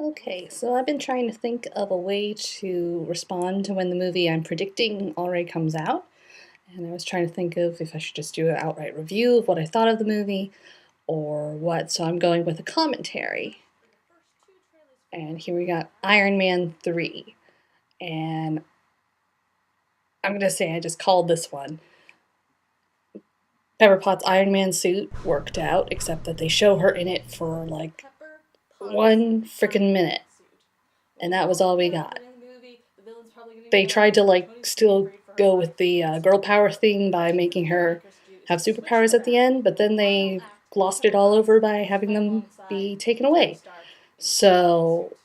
Okay, so I've been trying to think of a way to respond to when the movie I'm predicting already comes out. And I was trying to think of if I should just do an outright review of what I thought of the movie or what. So I'm going with a commentary. And here we got Iron Man 3. And I'm going to say I just called this one. Pepper Potts' Iron Man suit worked out, except that they show her in it for like one freaking minute. And that was all we got. They tried to still go with the girl power thing by making her have superpowers at the end, but then they glossed it all over by having them be taken away. So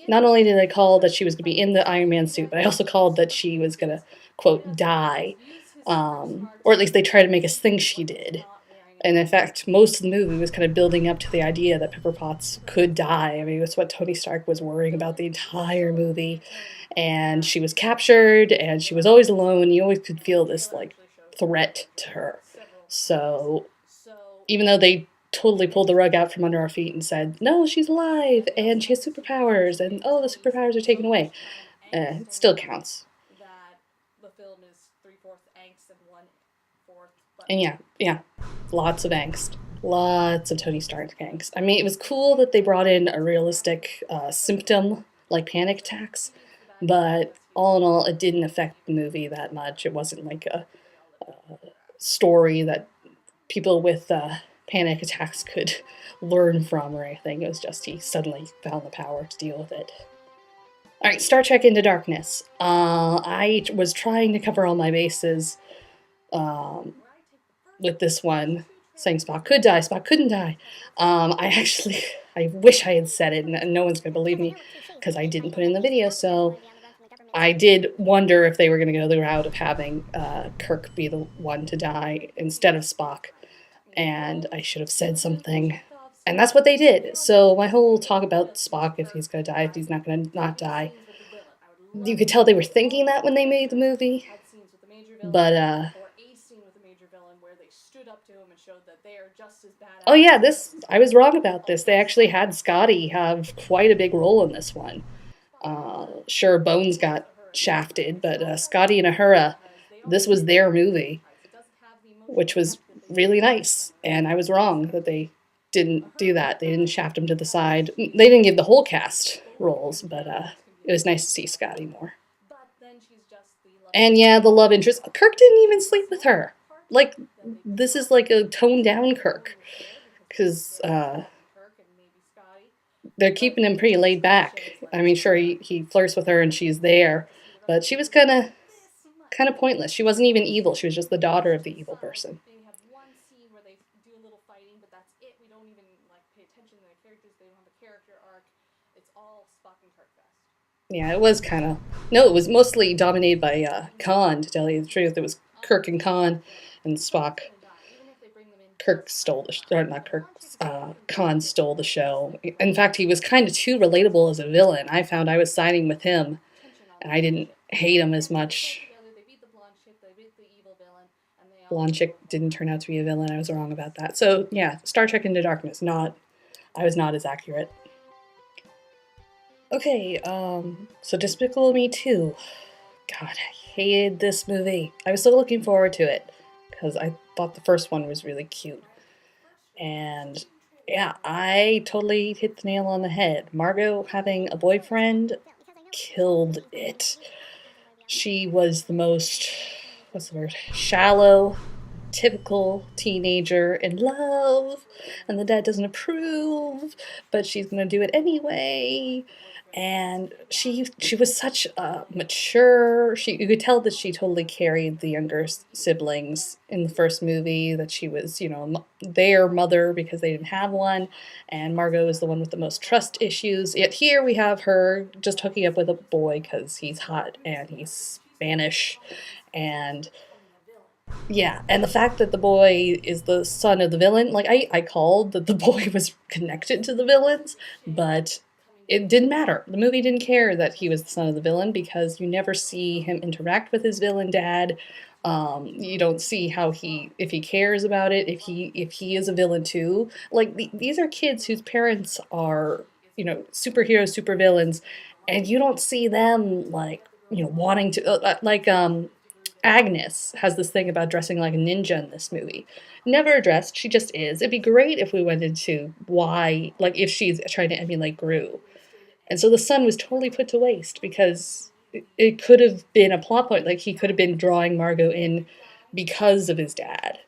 not only did I call that she was going to be in the Iron Man suit, but I also called that she was going to, quote, die. Or at least they tried to make us think she did. And in fact, most of the movie was kind of building up to the idea that Pepper Potts could die. I mean, that's what Tony Stark was worrying about the entire movie. And she was captured, and she was always alone. You always could feel this, threat to her. So, even though they totally pulled the rug out from under our feet and said, no, she's alive, and she has superpowers, and oh, the superpowers are taken away, it still counts. And yeah, lots of angst. Lots of Tony Stark angst. I mean, it was cool that they brought in a realistic symptom like panic attacks, but all in all, it didn't affect the movie that much. It wasn't like a story that people with panic attacks could learn from or anything. It was just he suddenly found the power to deal with it. All right, Star Trek Into Darkness. I was trying to cover all my bases with this one, saying Spock could die, Spock couldn't die. I wish I had said it, and no one's going to believe me because I didn't put it in the video, so I did wonder if they were going to go the route of having Kirk be the one to die instead of Spock, and I should have said something. And that's what they did. So my whole talk about Spock, if he's going to die, if he's not going to not die, you could tell they were thinking that when they made the movie. But oh yeah, this I was wrong about this. They actually had Scotty have quite a big role in this one. Sure, Bones got shafted, but Scotty and Ahura, this was their movie, which was really nice. And I was wrong that they didn't do that. They didn't shaft him to the side. They didn't give the whole cast roles, but it was nice to see Scotty more. And yeah, the love interest. Kirk didn't even sleep with her. Like, this is like a toned down Kirk. Because they're keeping him pretty laid back. I mean, sure, he flirts with her and she's there, but she was kind of pointless. She wasn't even evil. She was just the daughter of the evil person. Yeah, it was kind of no. It was mostly dominated by Khan. To tell you the truth, it was Kirk and Khan, and Spock. Kirk stole the or not Kirk. Khan stole the show. In fact, he was kind of too relatable as a villain. I found I was siding with him, and I didn't hate him as much. Blonde chick didn't turn out to be a villain. I was wrong about that. So yeah, Star Trek Into Darkness. Not, I was not as accurate. Okay, so Despicable Me 2. God, I hated this movie. I was so looking forward to it because I thought the first one was really cute. And yeah, I totally hit the nail on the head. Margot having a boyfriend killed it. She was the most, what's the word, shallow, typical teenager in love, and the dad doesn't approve, but she's gonna do it anyway. And she was such a mature. You could tell that she totally carried the younger siblings in the first movie. That she was, their mother because they didn't have one, and Margot is the one with the most trust issues. Yet here we have her just hooking up with a boy because he's hot and he's Spanish, and yeah, and the fact that the boy is the son of the villain, like I called that the boy was connected to the villains, but it didn't matter. The movie didn't care that he was the son of the villain because you never see him interact with his villain dad. You don't see how if he cares about it, if he is a villain too. Like these are kids whose parents are superheroes, supervillains, and you don't see them like wanting to like Agnes has this thing about dressing like a ninja in this movie. Never addressed, she just is. It'd be great if we went into why, like if she's trying to emulate Gru. And so the son was totally put to waste because it could have been a plot point. Like he could have been drawing Margot in because of his dad.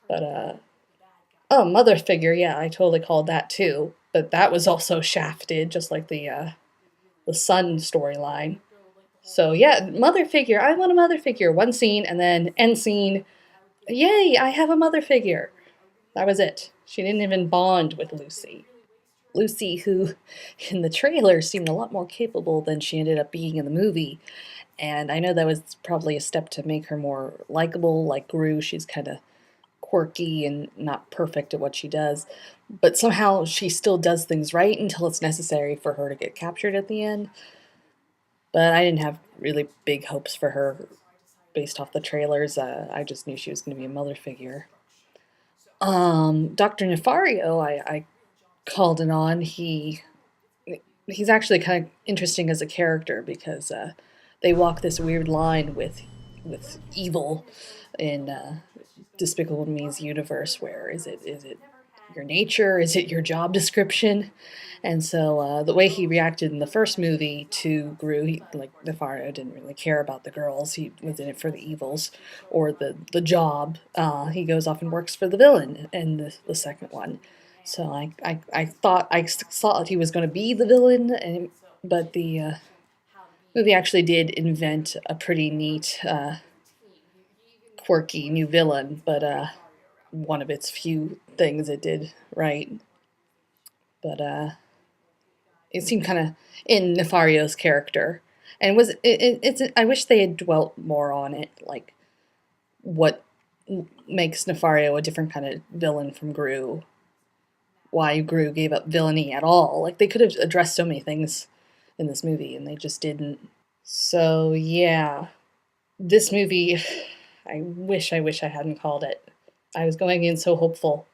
But oh, mother figure, yeah, I totally called that too. But that was also shafted, just like the son storyline. So yeah, mother figure. I want a mother figure. One scene and then end scene. Yay! I have a mother figure. That was it. She didn't even bond with Lucy. Lucy, who in the trailer seemed a lot more capable than she ended up being in the movie. And I know that was probably a step to make her more likable, like Gru. She's kind of quirky and not perfect at what she does. But somehow she still does things right until it's necessary for her to get captured at the end. But I didn't have really big hopes for her based off the trailers. I just knew she was going to be a mother figure. Dr. Nefario, I called it on. He's actually kind of interesting as a character because they walk this weird line with evil in Despicable Me's universe. Where is it your nature? Is it your job description? And so the way he reacted in the first movie to Gru, like Nefario didn't really care about the girls. He was in it for the evils or the job. He goes off and works for the villain in the second one. So I thought he was going to be the villain, but the movie actually did invent a pretty neat, quirky new villain. But one of its few things it did right. But it seemed kind of in Nefario's character, and it's. I wish they had dwelt more on it, like what makes Nefario a different kind of villain from Gru. Why Gru gave up villainy at all? Like they could have addressed so many things in this movie, and they just didn't. So yeah, this movie. I wish I hadn't called it. I was going in so hopeful.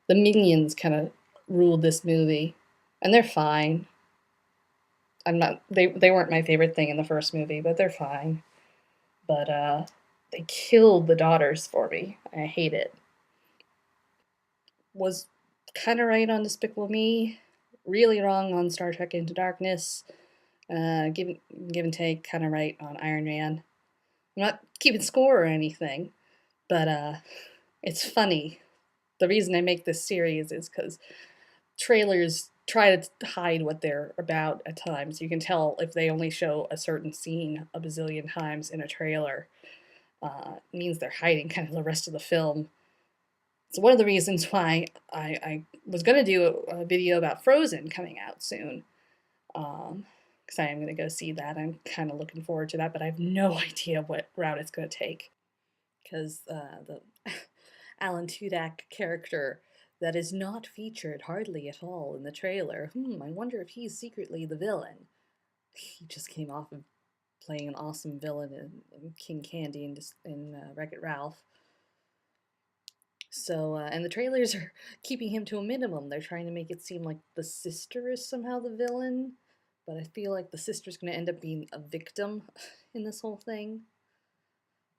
The minions kind of ruled this movie, and they're fine. I'm not they weren't my favorite thing in the first movie, but they're fine. But they killed the daughters for me. I hate it. Was kind of right on Despicable Me, really wrong on Star Trek Into Darkness. Give give and take, kind of right on Iron Man. I'm not keeping score or anything, but it's funny. The reason I make this series is because trailers try to hide what they're about at times. You can tell if they only show a certain scene a bazillion times in a trailer. It means they're hiding kind of the rest of the film. It's one of the reasons why I was going to do a video about Frozen coming out soon. Because I am going to go see that. I'm kind of looking forward to that, but I have no idea what route it's going to take. Because the Alan Tudyk character that is not featured hardly at all in the trailer. I wonder if he's secretly the villain. He just came off of playing an awesome villain in King Candy in Wreck-It Ralph. So, and the trailers are keeping him to a minimum. They're trying to make it seem like the sister is somehow the villain, but I feel like the sister's going to end up being a victim in this whole thing.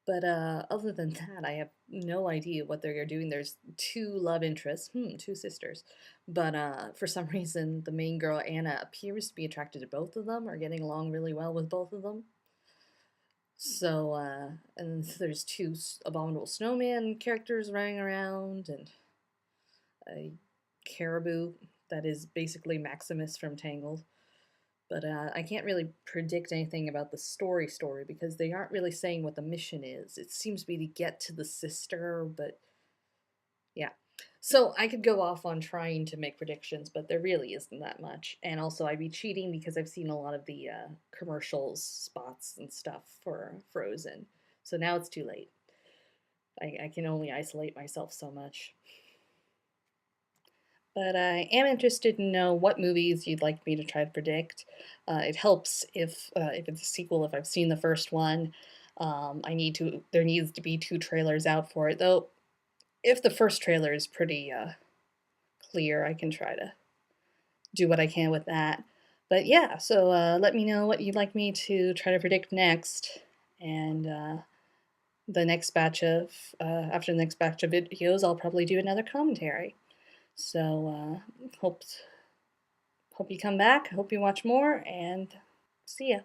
But other than that, I have no idea what they're doing. There's two love interests, two sisters. But for some reason, the main girl, Anna, appears to be attracted to both of them or getting along really well with both of them. So, and there's two abominable snowman characters running around, and a caribou that is basically Maximus from Tangled. But I can't really predict anything about the story because they aren't really saying what the mission is. It seems to be to get to the sister, but yeah. So I could go off on trying to make predictions, but there really isn't that much. And also, I'd be cheating because I've seen a lot of the commercials, spots, and stuff for Frozen. So now it's too late. I can only isolate myself so much. But I am interested to know what movies you'd like me to try to predict. It helps if it's a sequel. If I've seen the first one, I need to. There needs to be two trailers out for it. Though, if the first trailer is pretty clear, I can try to do what I can with that. But yeah, so let me know what you'd like me to try to predict next, and the next batch of after the next batch of videos, I'll probably do another commentary. So hope you come back. Hope you watch more, and see ya.